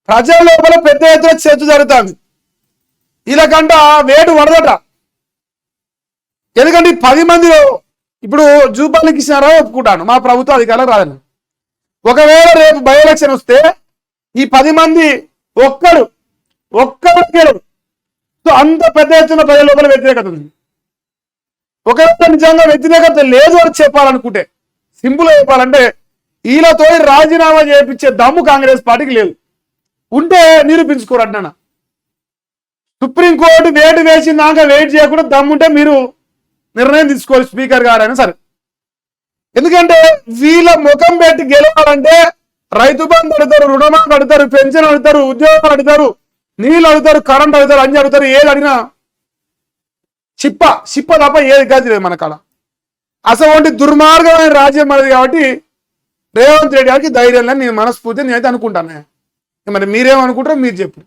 ప్రజల లోపల పెద్ద ఎత్తున చర్చ జరుగుతుంది. వీళ్ళకంట వేటు పడదట. ఎందుకంటే 10 మందిలో ఇప్పుడు జూపల్లికి ఇచ్చినారా ఒప్పుకుంటాను, మా ప్రభుత్వం అధికారులకు రాదని. ఒకవేళ రేపు బై ఎలక్షన్ వస్తే ఈ 10 మంది ఒక్కడు గెలడు. సో అంత పెద్ద ఎత్తున ప్రజల లోపల వ్యతిరేకత ఉంది. ఒకవేళ నిజంగా వ్యతిరేకత లేదు అని చెప్పాలనుకుంటే, సింపుల్ గా చెప్పాలంటే వీళ్ళతో రాజీనామా చేయించే దమ్ము కాంగ్రెస్ పార్టీకి లేదు. ఉంటే నిరూపించుకోరు అంటున్నా. సుప్రీంకోర్టు వేటు వేసిందాక వెయిట్ చేయకుండా దమ్ముంటే మీరు నిర్ణయం తీసుకోవాలి స్పీకర్ గారు అయినా సరే. ఎందుకంటే వీళ్ళ ముఖం పెట్టి గెలవాలంటే రైతు బంధు అడుగుతారు, రుణమాఫీ అడుగుతారు, పెన్షన్ అడుగుతారు, ఉద్యోగాలు అడుగుతారు, నీళ్ళు అడుగుతారు, కరెంట్ అడుగుతారు, అన్ని అడుగుతారు. ఏది అడిగినా చిప్ప తప్ప ఏది గది లేదు మన కాడ. అసలు దుర్మార్గమైన రాజ్యం మనది. కాబట్టి రేవంత్ రెడ్డి గారికి ధైర్యం నేను మనస్ఫూర్తి నేనైతే అనుకుంటాను. మరి మీరేమనుకుంటారో మీరు చెప్పు.